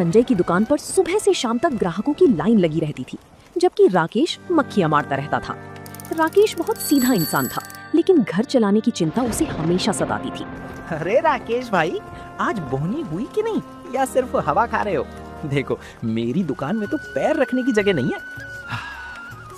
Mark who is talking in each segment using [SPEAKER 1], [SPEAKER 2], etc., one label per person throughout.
[SPEAKER 1] संजय की दुकान पर सुबह से शाम तक ग्राहकों की लाइन लगी रहती थी, जबकि राकेश मक्खियां मारता रहता था। राकेश बहुत सीधा इंसान था, लेकिन घर चलाने की चिंता उसे हमेशा सताती थी।
[SPEAKER 2] अरे राकेश भाई, आज बोहनी हुई कि नहीं, या सिर्फ हवा खा रहे हो? देखो, मेरी दुकान में तो पैर रखने की जगह नहीं है।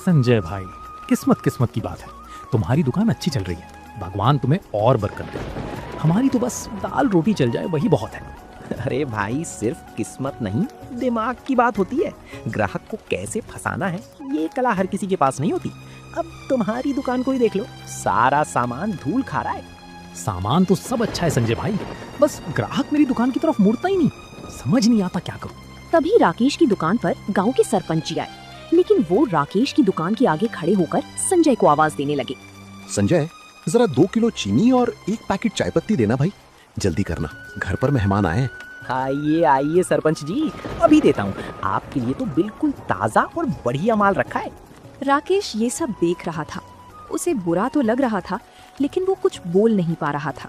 [SPEAKER 3] संजय भाई, किस्मत की बात है, तुम्हारी दुकान अच्छी चल रही है, भगवान तुम्हें और बरकत दे। हमारी तो बस दाल रोटी चल जाए वही बहुत है।
[SPEAKER 2] अरे भाई, सिर्फ किस्मत नहीं, दिमाग की बात होती है। ग्राहक को कैसे फंसाना है, ये कला हर किसी के पास नहीं होती। अब तुम्हारी दुकान को ही देख लो, सारा सामान धूल खा रहा है।
[SPEAKER 3] सामान तो सब अच्छा है संजय भाई, बस ग्राहक मेरी दुकान की तरफ मुड़ता ही नहीं, समझ नहीं आता क्या करूं।
[SPEAKER 1] तभी राकेश की दुकान पर गांव के सरपंच जी आए, लेकिन वो राकेश की दुकान के आगे खड़े होकर संजय को आवाज देने लगे।
[SPEAKER 4] संजय, जरा 2 किलो चीनी और 1 पैकेट चाय पत्ती देना भाई, जल्दी करना, घर पर मेहमान आए हैं।
[SPEAKER 2] आइए आइए सरपंच जी, अभी देता हूँ। आपके लिए तो बिल्कुल ताज़ा और बढ़िया माल रखा है।
[SPEAKER 1] राकेश ये सब देख रहा था, उसे बुरा तो लग रहा था, लेकिन वो कुछ बोल नहीं पा रहा था।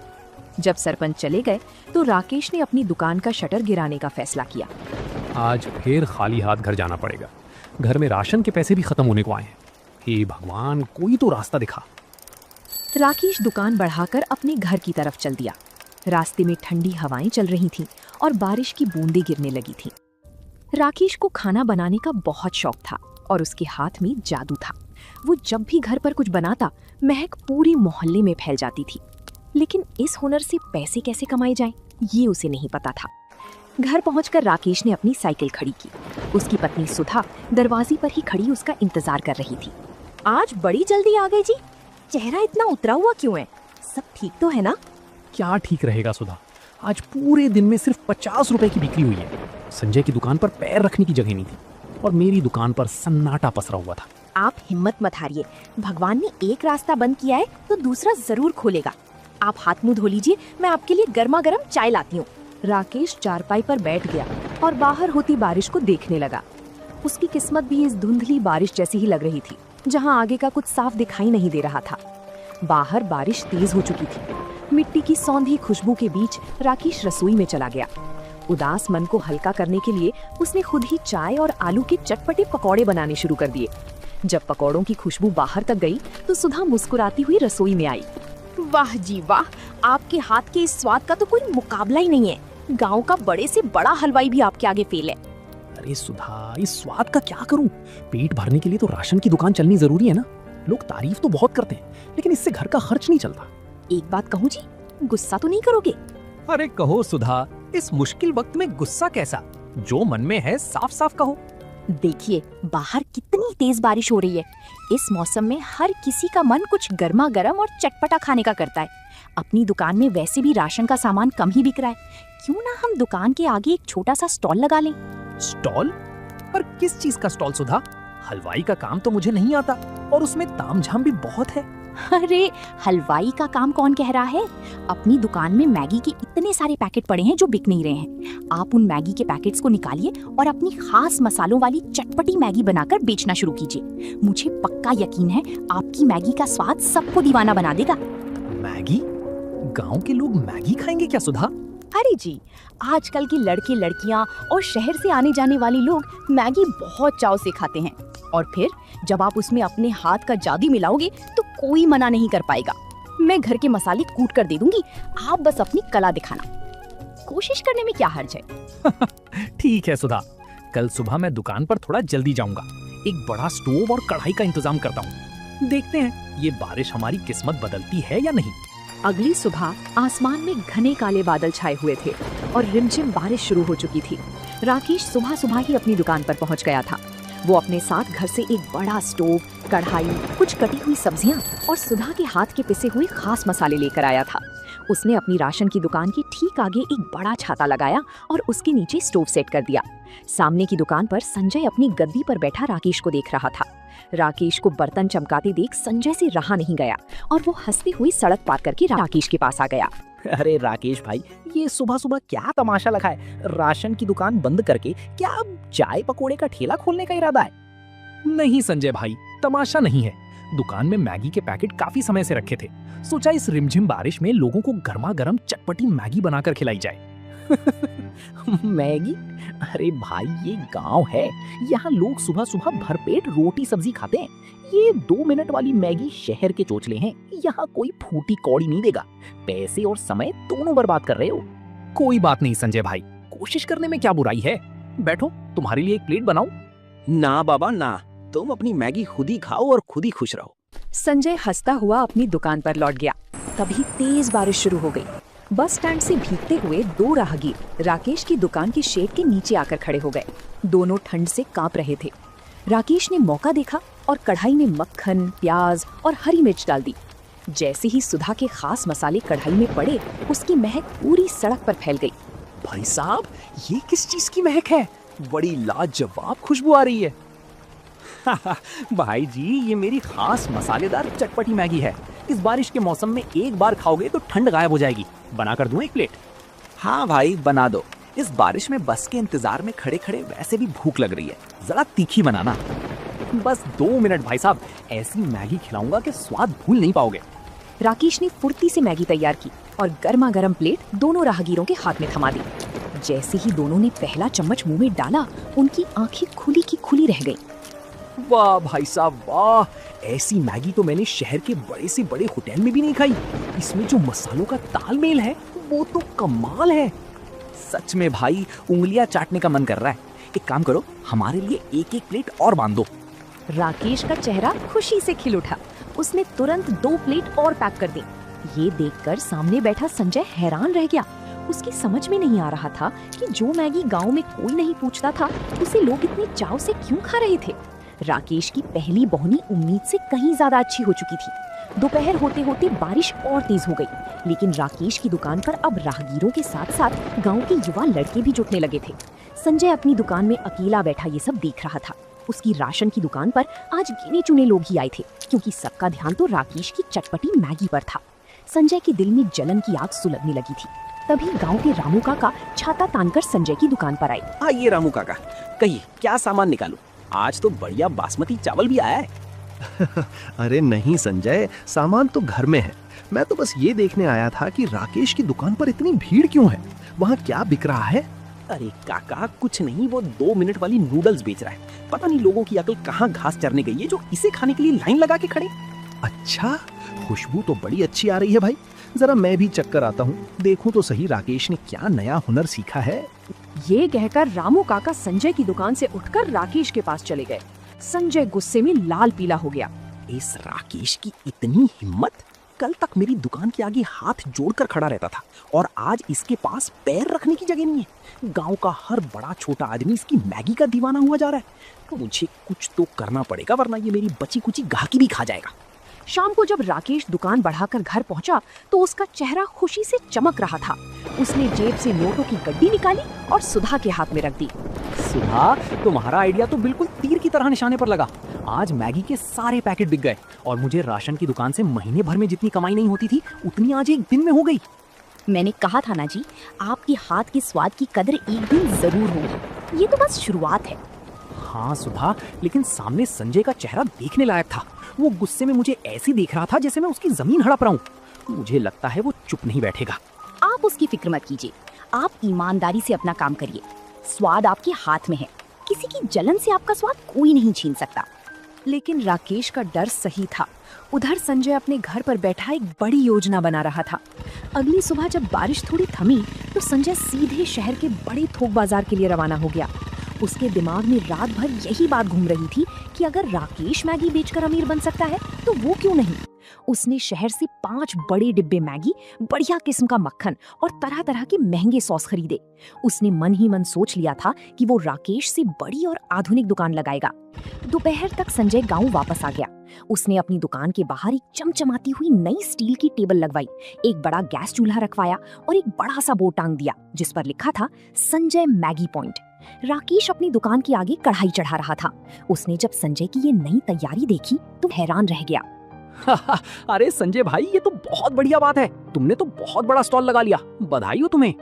[SPEAKER 1] जब सरपंच चले गए तो राकेश ने अपनी दुकान का शटर गिराने का फैसला किया।
[SPEAKER 3] आज फिर खाली हाथ घर जाना पड़ेगा, घर में राशन के पैसे भी खत्म होने को आए हैं। हे भगवान, कोई तो रास्ता दिखा।
[SPEAKER 1] राकेश दुकान बढ़ाकर अपने घर की तरफ चल दिया। रास्ते में ठंडी हवाएं चल रही थीं और बारिश की बूंदें गिरने लगी थीं। राकेश को खाना बनाने का बहुत शौक था और उसके हाथ में जादू था। वो जब भी घर पर कुछ बनाता, महक पूरे मोहल्ले में फैल जाती थी। लेकिन इस हुनर से पैसे कैसे कमाए जाएं, ये उसे नहीं पता था। घर पहुंचकर राकेश ने अपनी साइकिल खड़ी की। उसकी पत्नी सुधा दरवाजे पर ही खड़ी उसका इंतजार कर रही थी। आज बड़ी जल्दी आ गए जी, चेहरा इतना उतरा हुआ क्यों है? सब ठीक तो है ना?
[SPEAKER 3] क्या ठीक रहेगा सुधा, आज पूरे दिन में सिर्फ 50 रुपए की बिक्री हुई है। संजय की दुकान पर पैर रखने की जगह नहीं थी और मेरी दुकान पर सन्नाटा पसरा हुआ था।
[SPEAKER 1] आप हिम्मत मत हारिए, भगवान ने एक रास्ता बंद किया है तो दूसरा जरूर खोलेगा। आप हाथ मुंह धो लीजिए, मैं आपके लिए गर्मा गर्म चाय लाती हूँ। राकेश चारपाई पर बैठ गया और बाहर होती बारिश को देखने लगा। उसकी किस्मत भी इस धुंधली बारिश जैसी ही लग रही थी, जहाँ आगे का कुछ साफ दिखाई नहीं दे रहा था। बाहर बारिश तेज हो चुकी थी। मिट्टी की सौंधी खुशबू के बीच राकेश रसोई में चला गया। उदास मन को हल्का करने के लिए उसने खुद ही चाय और आलू के चटपटे पकौड़े बनाने शुरू कर दिए। जब पकौड़ों की खुशबू बाहर तक गई तो सुधा मुस्कुराती हुई रसोई में आई। वाह जी वाह, आपके हाथ के इस स्वाद का तो कोई मुकाबला ही नहीं है। गांव का बड़े से बड़ा हलवाई भी आपके आगे फेल है।
[SPEAKER 3] अरे सुधा, इस स्वाद का क्या करूं? पेट भरने के लिए तो राशन की दुकान चलनी जरूरी है ना। लोग तारीफ तो बहुत करते हैं, लेकिन इससे घर का खर्च नहीं चलता।
[SPEAKER 1] एक बात कहूँ जी, गुस्सा तो नहीं करोगे?
[SPEAKER 5] अरे कहो सुधा, इस मुश्किल वक्त में गुस्सा कैसा? जो मन में है साफ साफ कहो।
[SPEAKER 1] देखिए, बाहर कितनी तेज बारिश हो रही है। इस मौसम में हर किसी का मन कुछ गर्मा गर्म और चटपटा खाने का करता है। अपनी दुकान में वैसे भी राशन का सामान कम ही बिक रहा है, क्यों ना हम दुकान के आगे एक छोटा सा स्टॉल लगा लें?
[SPEAKER 5] स्टॉल? पर किस चीज का स्टॉल सुधा? हलवाई का काम तो मुझे नहीं आता और उसमें तामझाम भी बहुत है।
[SPEAKER 1] अरे हलवाई का काम कौन कह रहा है? अपनी दुकान में मैगी के इतने सारे पैकेट पड़े हैं जो बिक नहीं रहे हैं। आप उन मैगी के पैकेट्स को निकालिए और अपनी खास मसालों वाली चटपटी मैगी बनाकर बेचना शुरू कीजिए। मुझे पक्का यकीन है आपकी मैगी का स्वाद सबको दीवाना बना देगा।
[SPEAKER 5] मैगी? गांव के लोग मैगी खाएंगे क्या सुधा?
[SPEAKER 1] अरे जी, आजकल के लड़के लड़कियां और शहर से आने जाने वाले लोग मैगी बहुत चाव से खाते हैं, और फिर जब आप उसमें अपने हाथ का जादू मिलाओगे तो कोई मना नहीं कर पाएगा। मैं घर के मसाले कूट कर दे दूंगी, आप बस अपनी कला दिखाना। कोशिश करने में क्या हर्ज है?
[SPEAKER 5] ठीक है सुधा, कल सुबह मैं दुकान पर थोड़ा जल्दी जाऊंगा। एक बड़ा स्टोव और कढ़ाई का इंतजाम करता हूँ। देखते हैं ये बारिश हमारी किस्मत बदलती है या नहीं।
[SPEAKER 1] अगली सुबह आसमान में घने काले बादल छाए हुए थे और रिमझिम बारिश शुरू हो चुकी थी। राकेश सुबह सुबह ही अपनी दुकान पर पहुंच गया था। वो अपने साथ घर से एक बड़ा स्टोव, कढ़ाई, कुछ कटी हुई सब्जियां और सुधा के हाथ के पिसे हुए खास मसाले लेकर आया था। उसने अपनी राशन की दुकान के ठीक आगे एक बड़ा छाता लगाया और उसके नीचे स्टोव सेट कर दिया। सामने की दुकान पर संजय अपनी गद्दी पर बैठा राकेश को देख रहा था। राकेश को बर्तन चमकाते देख संजय से रहा नहीं गया और वो हंसती हुई सड़क पार करके राकेश के पास आ गया।
[SPEAKER 2] अरे राकेश भाई, ये सुबह सुबह क्या तमाशा लगा है? राशन की दुकान बंद करके क्या अब चाय पकोड़े का ठेला खोलने का इरादा है?
[SPEAKER 5] नहीं संजय भाई, तमाशा नहीं है। दुकान में मैगी के पैकेट काफी समय से रखे थे, सोचा इस रिमझिम बारिश में लोगों को गर्मा गर्म चटपटी मैगी बनाकर खिलाई जाए। मैगी? अरे भाई ये गांव है, यहाँ लोग सुबह सुबह भरपेट रोटी सब्जी खाते हैं। ये 2 मिनट वाली मैगी शहर के चोचले हैं, यहाँ कोई फूटी कौड़ी नहीं देगा। पैसे और समय दोनों बर्बाद कर रहे हो। कोई बात नहीं संजय भाई, कोशिश करने में क्या बुराई है। बैठो, तुम्हारे लिए एक प्लेट बनाऊं?
[SPEAKER 2] ना बाबा ना, तुम अपनी मैगी खुद ही खाओ और खुद ही खुश रहो।
[SPEAKER 1] संजय हंसता हुआ अपनी दुकान पर लौट गया। तभी तेज बारिश शुरू हो गई। बस स्टैंड से भीगते हुए 2 राहगीर राकेश की दुकान के शेड के नीचे आकर खड़े हो गए। दोनों ठंड से कांप रहे थे। राकेश ने मौका देखा और कढ़ाई में मक्खन, प्याज और हरी मिर्च डाल दी। जैसे ही सुधा के खास मसाले कढ़ाई में पड़े, उसकी महक पूरी सड़क पर फैल गई।
[SPEAKER 5] भाई साहब, ये किस चीज की महक है? बड़ी लाजवाब खुशबू आ रही है। भाई जी, ये मेरी खास मसालेदार चटपटी मैगी है। इस बारिश के मौसम में एक बार खाओगे तो ठंड गायब हो जाएगी। बना कर दूं एक प्लेट?
[SPEAKER 2] हाँ भाई बना दो। इस बारिश में बस के इंतजार में खड़े खड़े वैसे भी भूख लग रही है।
[SPEAKER 5] जरा तीखी बनाना। बस 2 मिनट भाई साहब, ऐसी मैगी खिलाऊंगा कि स्वाद भूल नहीं पाओगे।
[SPEAKER 1] राकेश ने फुर्ती से मैगी तैयार की और गर्मा गर्म प्लेट दोनों राहगीरों के हाथ में थमा दी। जैसे ही दोनों ने पहला चम्मच मुंह में डाला, उनकी आंखें खुली की खुली रह गईं।
[SPEAKER 5] वाह भाई साहब वाह, ऐसी मैगी तो मैंने शहर के बड़े से बड़े होटल में भी नहीं खाई। इसमें जो मसालों का तालमेल है वो तो कमाल है। सच में भाई, उंगलियां चाटने का मन कर रहा है। एक काम करो, हमारे लिए एक एक प्लेट और बांध दो।
[SPEAKER 1] राकेश का चेहरा खुशी से खिल उठा। उसने तुरंत 2 प्लेट और पैक कर दी। ये देखकर सामने बैठा संजय हैरान रह गया। उसकी समझ में नहीं आ रहा था कि जो मैगी गांव में कोई नहीं पूछता था, उसे लोग इतने चाव से क्यों खा रहे थे। राकेश की पहली बोहनी उम्मीद से कहीं ज्यादा अच्छी हो चुकी थी। दोपहर होते होते बारिश और तेज हो गई, लेकिन राकेश की दुकान पर अब राहगीरों के साथ साथ गांव के युवा लड़के भी जुटने लगे थे। संजय अपनी दुकान में अकेला बैठा ये सब देख रहा था। उसकी राशन की दुकान पर आज गिने चुने लोग ही आए थे, क्योंकि सबका ध्यान तो राकेश की चटपटी मैगी पर था। संजय के दिल में जलन की आग सुलगने लगी थी। तभी गांव के रामू काका छाता तानकर संजय की दुकान पर आए।
[SPEAKER 2] आइए रामू काका, कहिए क्या सामान निकालूं? आज तो बढ़िया बासमती चावल भी आया है।
[SPEAKER 4] अरे नहीं संजय, सामान तो घर में है। मैं तो बस ये देखने आया था कि राकेश की दुकान पर इतनी भीड़ क्यों है, वहाँ क्या बिक रहा है?
[SPEAKER 2] अरे काका कुछ नहीं, वो 2 मिनट वाली नूडल्स बेच रहा है। पता नहीं लोगों की अकल कहाँ घास चरने गई है जो इसे खाने के लिए लाइन लगा के खड़े।
[SPEAKER 4] अच्छा, खुशबू तो बड़ी अच्छी आ रही है भाई। जरा मैं भी चक्कर आता हूँ, देखूं तो सही राकेश ने क्या नया हुनर सीखा है।
[SPEAKER 1] ये कहकर रामू काका संजय की दुकान से उठकर राकेश के पास चले गए। संजय गुस्से में लाल पीला हो गया।
[SPEAKER 2] इस राकेश की इतनी हिम्मत! कल तक मेरी दुकान के आगे हाथ जोड़कर खड़ा रहता था और आज इसके पास पैर रखने की जगह नहीं है। गांव का हर बड़ा छोटा आदमी इसकी मैगी का दीवाना हुआ जा रहा है। मुझे कुछ तो करना पड़ेगा, वरना ये मेरी बची कुची गाहकी भी खा जाएगा।
[SPEAKER 1] शाम को जब राकेश दुकान बढ़ाकर घर पहुंचा तो उसका चेहरा खुशी से चमक रहा था। उसने जेब से नोटों की गड्डी निकाली और सुधा के हाथ में रख दी।
[SPEAKER 5] सुधा, तुम्हारा आइडिया तो बिल्कुल तीर की तरह निशाने पर लगा। आज मैगी के सारे पैकेट बिक गए और मुझे राशन की दुकान से महीने भर में जितनी कमाई नहीं होती थी, उतनी आज एक दिन में हो गई।
[SPEAKER 1] मैंने कहा था ना जी, आपके हाथ के स्वाद की कदर एक दिन जरूर होगी। ये तो बस शुरुआत है।
[SPEAKER 5] हाँ सुधा, लेकिन सामने संजय का चेहरा देखने लायक था। वो गुस्से में मुझे ऐसे देख रहा था जैसे मैं उसकी जमीन हड़प रहा हूँ। मुझे लगता है वो चुप नहीं बैठेगा।
[SPEAKER 1] आप उसकी फिक्र मत कीजिए, आप ईमानदारी से अपना काम करिए। स्वाद आपके हाथ में है, किसी की जलन से आपका स्वाद कोई नहीं छीन सकता। लेकिन राकेश का डर सही था। उधर संजय अपने घर पर बैठा एक बड़ी योजना बना रहा था। अगली सुबह जब बारिश थोड़ी थमी तो संजय सीधे शहर के बड़े थोक बाजार के लिए रवाना हो गया। उसके दिमाग में रात भर यही बात घूम रही थी कि अगर राकेश मैगी बेचकर अमीर बन सकता है तो वो क्यों नहीं। उसने शहर से 5 बड़े डिब्बे मैगी, बढ़िया किस्म का मक्खन और तरह तरह के महंगे सॉस खरीदे। उसने मन ही मन सोच लिया था कि वो राकेश से बड़ी और आधुनिक दुकान लगाएगा। दोपहर तक संजय गांव वापस आ गया। उसने अपनी दुकान के बाहर एक चमचमाती हुई नई स्टील की टेबल लगवाई, एक बड़ा गैस चूल्हा रखवाया और एक बड़ा सा बोर्ड टांग दिया जिस पर लिखा था संजय मैगी पॉइंट। राकेश अपनी दुकान के आगे कढ़ाई चढ़ा रहा था। उसने जब संजय की ये नई तैयारी देखी तो हैरान रह गया।
[SPEAKER 5] अरे संजय भाई, ये तो बहुत बढ़िया बात है। तुमने तो बहुत बड़ा स्टॉल लगा लिया, बधाई हो तुम्हें।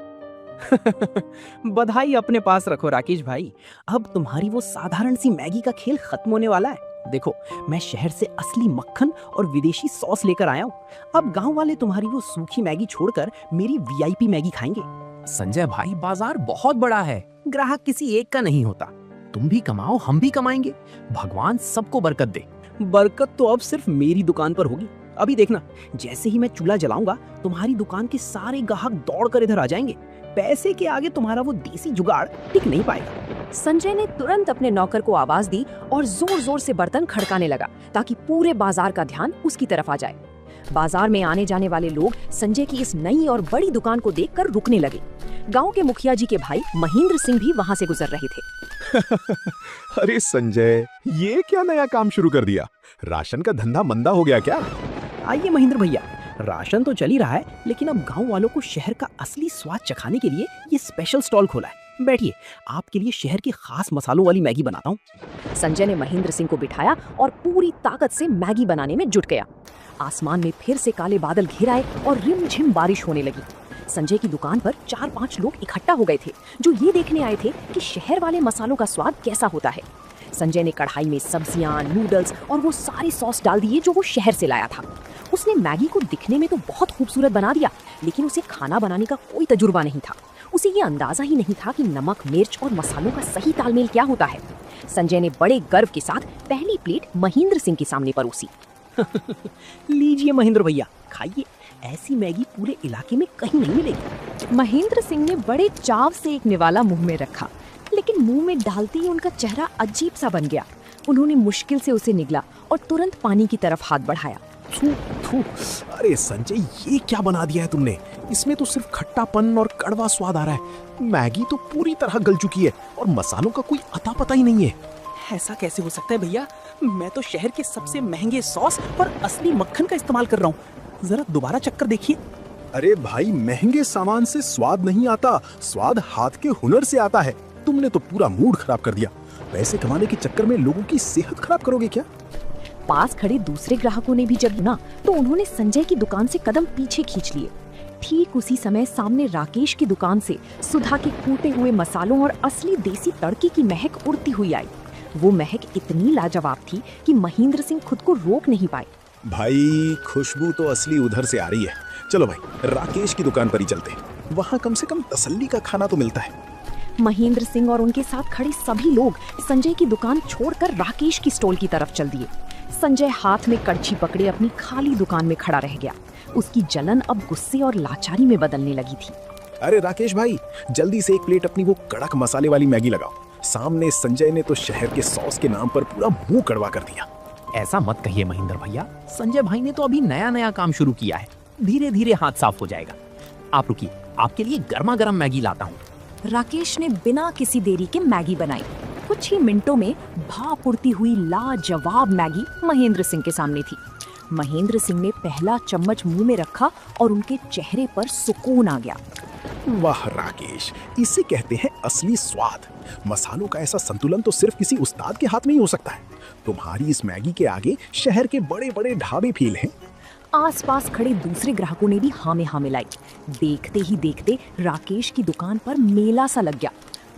[SPEAKER 2] बधाई अपने पास रखो राकेश भाई। अब तुम्हारी वो साधारण सी मैगी का खेल खत्म होने वाला है। देखो, मैं शहर से असली मक्खन और विदेशी सॉस लेकर आया हूँ। अब गांव वाले तुम्हारी वो सूखी मैगी छोड़कर मेरी वीआईपी मैगी खाएंगे। संजय भाई, बाजार बहुत बड़ा है, ग्राहक किसी एक का नहीं होता। तुम भी कमाओ, हम भी कमाएंगे, भगवान सबको बरकत दे।
[SPEAKER 5] बरकत तो अब सिर्फ मेरी दुकान पर होगी। अभी देखना, जैसे ही मैं चूल्हा जलाऊंगा तुम्हारी दुकान के सारे ग्राहक दौड़कर इधर आ जाएंगे। पैसे के आगे तुम्हारा वो देसी जुगाड़ टिक नहीं पाएगा।
[SPEAKER 1] संजय ने तुरंत अपने नौकर को आवाज दी और जोर जोर से बर्तन खड़काने लगा ताकि पूरे बाजार का ध्यान उसकी तरफ आ जाए। बाजार में आने जाने वाले लोग संजय की इस नई और बड़ी दुकान को देखकर रुकने लगे। गांव के मुखिया जी के भाई महेंद्र सिंह भी वहां से गुजर रहे थे।
[SPEAKER 6] अरे संजय, ये क्या नया काम शुरू कर दिया? राशन का धंधा मंदा हो गया क्या?
[SPEAKER 5] आइए महेंद्र भैया, राशन तो चल ही रहा है, लेकिन अब गांव वालों को शहर का असली स्वाद चखाने के लिए ये स्पेशल स्टॉल खोला है। बैठिए, आपके लिए शहर के खास मसालों वाली मैगी बनाता हूँ।
[SPEAKER 1] संजय ने महेंद्र सिंह को बिठाया और पूरी ताकत से मैगी बनाने में जुट गया। आसमान में फिर से काले बादल घिर आए और रिमझिम बारिश होने लगी। संजय की दुकान पर 4-5 लोग इकट्ठा हो गए थे जो ये देखने आए थे कि शहर वाले मसालों का स्वाद कैसा होता है। संजय ने कढ़ाई में सब्जियां, नूडल्स और वो सारी सॉस डाल दिए जो वो शहर से लाया था। उसने मैगी को दिखने में तो बहुत खूबसूरत बना दिया, लेकिन उसे खाना बनाने का कोई तजुर्बा नहीं था। उसे ये अंदाजा ही नहीं था कि नमक, मिर्च और मसालों का सही तालमेल क्या होता है। संजय ने बड़े गर्व के साथ पहली प्लेट महेंद्र सिंह के सामने परोसी।
[SPEAKER 5] लीजिए महेंद्र भैया, खाइए। ऐसी मैगी पूरे इलाके में कहीं नहीं मिलेगी।
[SPEAKER 1] महेंद्र सिंह ने बड़े चाव से एक निवाला मुंह में रखा, लेकिन मुंह में डालते ही उनका चेहरा अजीब सा बन गया। उन्होंने मुश्किल से उसे निगला और तुरंत पानी की तरफ हाथ बढ़ाया।
[SPEAKER 6] थू थू, अरे संजय, ये क्या बना दिया है तुमने? इसमें तो सिर्फ खट्टापन और कड़वा स्वाद आ रहा है। मैगी तो पूरी तरह गल चुकी है और मसालों का कोई अता पता ही नहीं है।
[SPEAKER 5] ऐसा कैसे हो सकता है भैया? मैं तो शहर के सबसे महंगे सॉस और असली मक्खन का इस्तेमाल कर रहा हूँ। जरा दोबारा चक्कर देखिए।
[SPEAKER 6] अरे भाई, महंगे सामान से स्वाद नहीं आता, स्वाद हाथ के हुनर से आता है। तुमने तो पूरा मूड खराब कर दिया। पैसे कमाने के चक्कर में लोगों की सेहत खराब करोगे क्या?
[SPEAKER 1] पास खड़े दूसरे ग्राहकों ने भी जब सुना तो उन्होंने संजय की दुकान से कदम पीछे खींच लिए। ठीक उसी समय सामने राकेश की दुकान से सुधा के कूटे हुए मसालों और असली देसी तड़के की महक उड़ती हुई आई। वो महक इतनी लाजवाब थी कि महेंद्र सिंह खुद को रोक नहीं पाए।
[SPEAKER 6] भाई, खुशबू तो असली उधर से आ रही है। चलो भाई, राकेश की दुकान पर ही चलते हैं। वहाँ कम से कम तसल्ली का खाना तो मिलता है।
[SPEAKER 1] महेंद्र सिंह और उनके साथ खड़े सभी लोग संजय की दुकान छोड़कर राकेश की स्टॉल की तरफ चल दिए। संजय हाथ में कड़छी पकड़े अपनी खाली दुकान में खड़ा रह गया। उसकी जलन अब गुस्से और लाचारी में बदलने लगी थी।
[SPEAKER 6] अरे राकेश भाई, जल्दी से एक प्लेट अपनी वो कड़क मसाले वाली मैगी लगाओ। सामने संजय ने तो शहर के सॉस के नाम पर पूरा मुंह कड़वा कर दिया।
[SPEAKER 2] ऐसा मत कहिए महेंद्र भैया, संजय भाई ने तो अभी नया नया काम शुरू किया है, धीरे धीरे हाथ साफ हो जाएगा। आप रुकिए, आपके लिए गर्मा गर्म मैगी लाता हूँ।
[SPEAKER 1] राकेश ने बिना किसी देरी के मैगी बनाई। कुछ ही मिनटों में भाप उड़ती हुई लाजवाब मैगी महेंद्र सिंह के सामने थी। महेंद्र सिंह ने पहला चम्मच मुंह में रखा और उनके चेहरे पर सुकून आ गया।
[SPEAKER 6] वाह राकेश, इसे कहते हैं असली स्वाद। मसालों का ऐसा संतुलन तो सिर्फ किसी उस्ताद के हाथ में ही हो सकता है। तुम्हारी इस मैगी के आगे शहर के बड़े बड़े ढाबे फेल हैं।
[SPEAKER 1] आसपास खड़े दूसरे ग्राहकों ने भी हाँ में हाँ मिलाई। देखते ही देखते राकेश की दुकान पर मेला सा लग गया।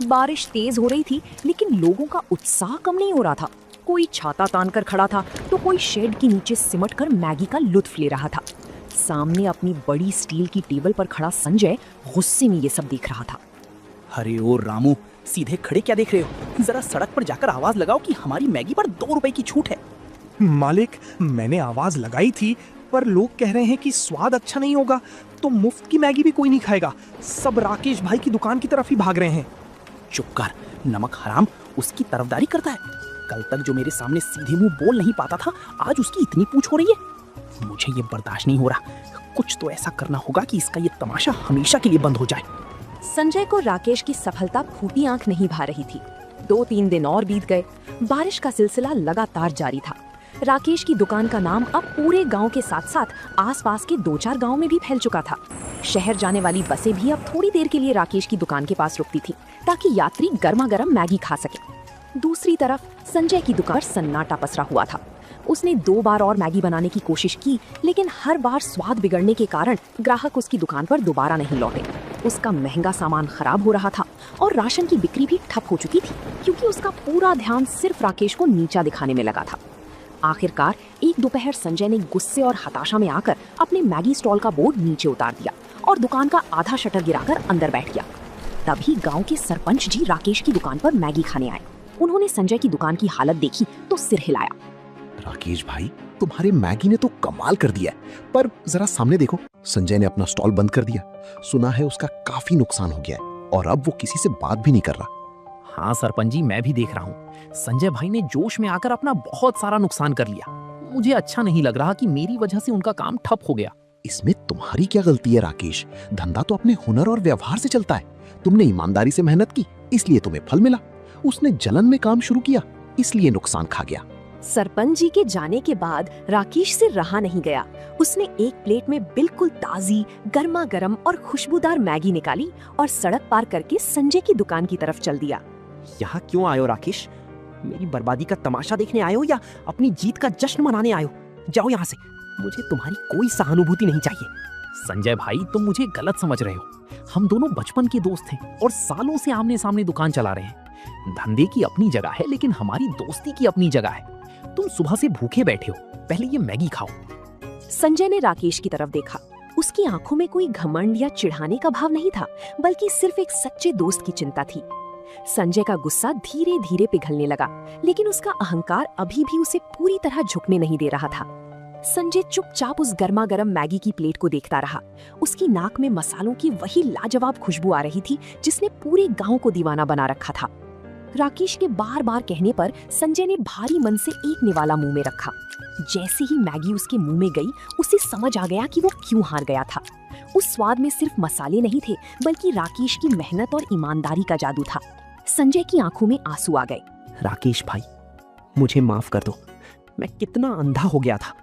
[SPEAKER 1] बारिश तेज हो रही थी, लेकिन लोगों का उत्साह कम नहीं हो रहा था। कोई छाता तान कर खड़ा था तो कोई शेड के नीचे सिमट कर मैगी का लुत्फ ले रहा था। सामने अपनी बड़ी स्टील की टेबल पर खड़ा संजय गुस्से में ये सब देख रहा था।
[SPEAKER 5] अरे ओ रामू, सीधे खड़े क्या देख रहे हो? जरा सड़क पर जाकर आवाज लगाओ कि हमारी मैगी पर 2 रुपए की छूट है।
[SPEAKER 7] मालिक, मैंने आवाज लगाई थी, पर लोग कह रहे हैं कि स्वाद अच्छा नहीं होगा, तो मुफ्त की मैगी भी कोई नहीं खाएगा। सब राकेश भाई की दुकान की तरफ ही भाग रहे हैं।
[SPEAKER 5] चुप कर, नमक हराम उसकी तरफदारी करता है। कल तक जो मेरे सामने सीधे मुंह बोल नहीं पाता था, आज उसकी इतनी पूछ हो रही है। मुझे ये बर्दाश्त नहीं हो रहा। कुछ तो ऐसा करना होगा कि इसका ये तमाशा हमेशा के लिए बंद हो जाए।
[SPEAKER 1] संजय को राकेश की सफलता फूटी आंख नहीं भा रही थी। 2-3 दिन और बीत गए। बारिश का सिलसिला लगातार जारी था। राकेश की दुकान का नाम अब पूरे गांव के साथ साथ आसपास के 2-4 गांव में भी फैल चुका था। शहर जाने वाली बसें भी अब थोड़ी देर के लिए राकेश की दुकान के पास रुकती थी ताकि यात्री गर्मा गर्म मैगी खा सके। दूसरी तरफ संजय की दुकान पर सन्नाटा पसरा हुआ था। उसने 2 बार और मैगी बनाने की कोशिश की, लेकिन हर बार स्वाद बिगड़ने के कारण ग्राहक उसकी दुकान पर दोबारा नहीं लौटे। उसका महंगा सामान खराब हो रहा था और राशन की बिक्री भी ठप हो चुकी थी, क्योंकि उसका पूरा ध्यान सिर्फ राकेश को नीचा दिखाने में लगा था। आखिरकार एक दोपहर संजय ने गुस्से और हताशा में आकर अपने मैगी स्टॉल का बोर्ड नीचे उतार दिया और दुकान का आधा शटर गिराकर अंदर बैठ गया। तभी गांव के सरपंच जी राकेश की दुकान पर मैगी खाने आए। उन्होंने संजय की दुकान की हालत देखी तो सिर हिलाया।
[SPEAKER 6] राकेश भाई, तुम्हारे मैगी ने तो कमाल कर दिया है, पर जरा सामने देखो, संजय ने अपना स्टॉल बंद कर दिया। सुना है उसका काफी नुकसान हो गया है और अब वो किसी से बात भी नहीं कर रहा।
[SPEAKER 5] हाँ सरपंच जी, मैं भी देख रहा हूँ। संजय भाई ने जोश में आकर अपना बहुत सारा नुकसान कर लिया। मुझे अच्छा नहीं लग रहा कि मेरी वजह से उनका काम ठप हो गया।
[SPEAKER 6] इसमें तुम्हारी क्या गलती है राकेश? धंधा तो अपने हुनर और व्यवहार से चलता है। तुमने ईमानदारी से मेहनत की, इसलिए तुम्हें फल मिला। उसने जलन में काम शुरू किया, इसलिए नुकसान खा गया।
[SPEAKER 1] सरपंच जी के जाने के बाद राकेश से रहा नहीं गया। उसने एक प्लेट में बिल्कुल ताजी, गर्मा गर्म और खुशबूदार मैगी निकाली और सड़क पार करके संजय की दुकान की तरफ चल दिया।
[SPEAKER 2] यहाँ क्यों आयो राकेश? मेरी बर्बादी का तमाशा देखने आयो या अपनी जीत का जश्न मनाने आयो? जाओ यहाँ से, मुझे तुम्हारी कोई सहानुभूति नहीं चाहिए।
[SPEAKER 5] संजय भाई, तुम मुझे गलत समझ रहे हो। हम दोनों बचपन के दोस्त हैं और सालों से आमने सामने दुकान चला रहे हैं। धंधे की अपनी जगह है, लेकिन हमारी दोस्ती की अपनी जगह है। तुम सुबह से भूखे बैठे हो, पहले ये मैगी खाओ।
[SPEAKER 1] संजय ने राकेश की तरफ देखा। उसकी आंखों में कोई घमंड या चिढ़ाने का भाव नहीं था, बल्कि सिर्फ एक सच्चे दोस्त की चिंता थी। संजय का गुस्सा धीरे धीरे पिघलने लगा, लेकिन उसका अहंकार अभी भी उसे पूरी तरह झुकने नहीं दे रहा था। संजय चुपचाप उस गर्मा गर्म मैगी की प्लेट को देखता रहा। उसकी नाक में मसालों की वही लाजवाब खुशबू आ रही थी जिसने पूरे गांव को दीवाना बना रखा था। राकेश के बार बार कहने पर संजय ने भारी मन से एक निवाला मुंह में रखा। जैसे ही मैगी उसके मुंह में गई, उसे समझ आ गया कि वो क्यों हार गया था। उस स्वाद में सिर्फ मसाले नहीं थे, बल्कि राकेश की मेहनत और ईमानदारी का जादू था। संजय की आंखों में आंसू आ गए।
[SPEAKER 2] राकेश भाई, मुझे माफ कर दो। मैं कितना अंधा हो गया था।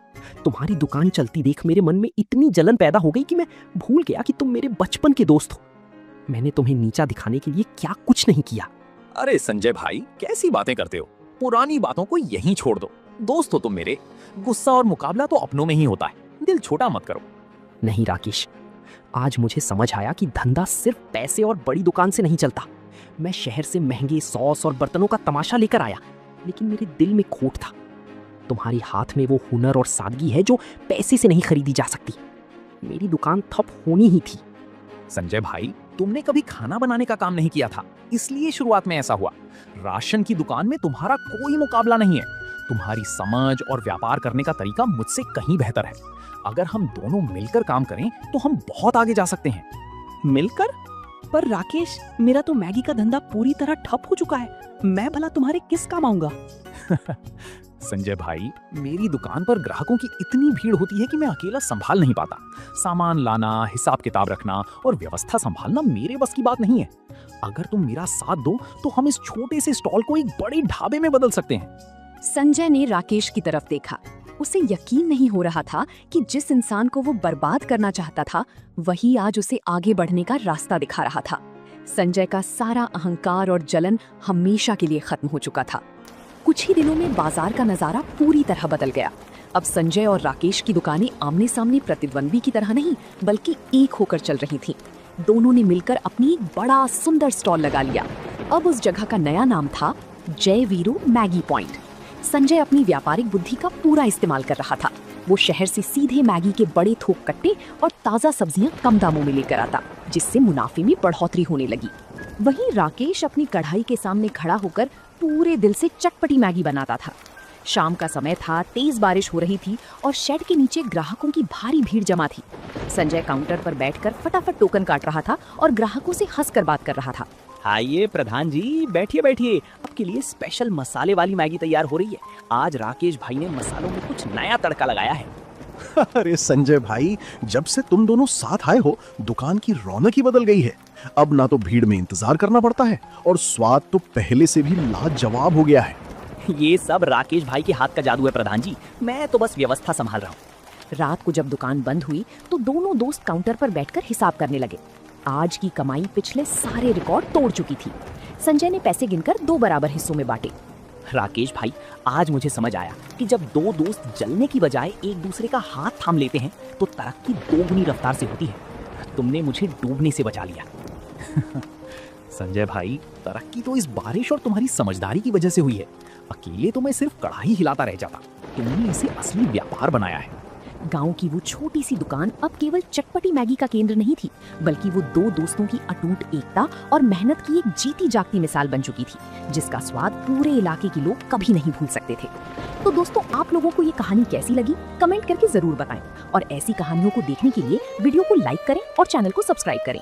[SPEAKER 2] तुम्हारी दुकान चलती देख मेरे मन में इतनी जलन पैदा हो गई कि मैं भूल गया कि तुम मेरे बचपन के दोस्त हो। मैंने तुम्हें नीचा दिखाने के लिए क्या कुछ नहीं किया।
[SPEAKER 5] अरे संजय भाई, कैसी बातें करते हो? पुरानी बातों को यहीं छोड़ दो। दोस्त हो तुम मेरे। गुस्सा और मुकाबला तो अपनों में ही होता है। दिल छोटा मत करो।
[SPEAKER 2] नहीं राकेश, आज मुझे समझ आया कि धंधा सिर्फ पैसे और बड़ी दुकान से नहीं चलता। मैं शहर से महंगे सॉस और बर्तनों का तमाशा लेकर आया, लेकिन मेरे दिल में खोट था। तुम्हारी हाथ में वो हुनर और सादगी है जो पैसे से नहीं खरीदी जा सकती। मेरी दुकान ठप होनी ही थी।
[SPEAKER 5] संजय भाई, तुमने कभी खाना बनाने का काम नहीं किया था, इसलिए शुरुआत में ऐसा हुआ। राशन की दुकान में तुम्हारा कोई मुकाबला नहीं है। तुम्हारी समझ और व्यापार करने का तरीका मुझसे कहीं बेहतर है। अगर हम दोनों मिलकर काम करें तो हम बहुत आगे जा सकते हैं।
[SPEAKER 2] मिलकर? पर राकेश, मेरा तो मैगी का धंधा पूरी तरह ठप हो चुका है। मैं भला तुम्हारे किस काम आऊंगा?
[SPEAKER 5] संजय भाई, मेरी दुकान पर ग्राहकों की इतनी भीड़ होती है कि मैं अकेला संभाल नहीं पाता। सामान लाना, हिसाब किताब रखना और व्यवस्था संभालना मेरे बस की बात नहीं है। अगर तुम मेरा साथ दो तो हम इस छोटे से स्टॉल को एक बड़े ढाबे में बदल सकते हैं।
[SPEAKER 1] संजय ने राकेश की तरफ देखा। उसे यकीन नहीं हो रहा था कि जिस इंसान को वो बर्बाद करना चाहता था, वही आज उसे आगे बढ़ने का रास्ता दिखा रहा था। संजय का सारा अहंकार और जलन हमेशा के लिए खत्म हो चुका था। कुछ ही दिनों में बाजार का नजारा पूरी तरह बदल गया। अब संजय और राकेश की दुकानें आमने सामने प्रतिद्वंदी की तरह नहीं, बल्कि एक होकर चल रही थीं। दोनों ने मिलकर अपनी एक बड़ा सुंदर स्टॉल लगा लिया। अब उस जगह का नया नाम था जय वीरू मैगी पॉइंट। संजय अपनी व्यापारिक बुद्धि का पूरा इस्तेमाल कर रहा था। वो शहर से सीधे मैगी के बड़े थोक कट्टे और ताज़ा सब्जियां कम दामों में लेकर आता, जिससे मुनाफे में बढ़ोतरी होने लगी। वहीं राकेश अपनी कढ़ाई के सामने खड़ा होकर पूरे दिल से चटपटी मैगी बनाता था। शाम का समय था, तेज बारिश हो रही थी और शेड के नीचे ग्राहकों की भारी भीड़ जमा थी। संजय काउंटर पर बैठकर फटाफट टोकन काट रहा था और ग्राहकों से हंसकर बात कर रहा था।
[SPEAKER 2] आइए प्रधान जी, बैठिए बैठिए। आपके लिए स्पेशल मसाले वाली मैगी तैयार हो रही है। आज राकेश भाई ने मसालों में कुछ नया तड़का लगाया है।
[SPEAKER 6] अरे संजय भाई, जब से तुम दोनों साथ आए हो, दुकान की रौनक ही बदल गई है। अब ना तो भीड़ में इंतजार करना पड़ता है और स्वाद तो पहले से भी लाजवाब हो गया है।
[SPEAKER 2] ये सब राकेश भाई के हाथ का जादू है प्रधान जी। मैं तो बस व्यवस्था संभाल रहा हूँ।
[SPEAKER 1] रात को जब दुकान बंद हुई तो दोनों दोस्त काउंटर पर बैठकर हिसाब करने लगे। आज की कमाई पिछले सारे रिकॉर्ड तोड़ चुकी थी। संजय ने पैसे गिनकर 2 बराबर हिस्सों में बांटे।
[SPEAKER 2] राकेश भाई, आज मुझे समझ आया कि जब दो दोस्त जलने की बजाय एक दूसरे का हाथ थाम लेते हैं तो तरक्की 2 गुनी रफ्तार से होती है। तुमने मुझे डूबने से बचा लिया।
[SPEAKER 5] संजय भाई, तरक्की तो इस बारिश और तुम्हारी समझदारी की वजह से हुई है। अकेले तो मैं सिर्फ कढ़ाई हिलाता रह जाता। तुमने इसे असली व्यापार बनाया है।
[SPEAKER 1] गांव की वो छोटी सी दुकान अब केवल चटपटी मैगी का केंद्र नहीं थी, बल्कि वो दो दोस्तों की अटूट एकता और मेहनत की एक जीती जागती मिसाल बन चुकी थी, जिसका स्वाद पूरे इलाके के लोग कभी नहीं भूल सकते थे। तो दोस्तों, आप लोगों को ये कहानी कैसी लगी कमेंट करके जरूर बताएं, और ऐसी कहानियों को देखने के लिए वीडियो को लाइक करें और चैनल को सब्सक्राइब करें।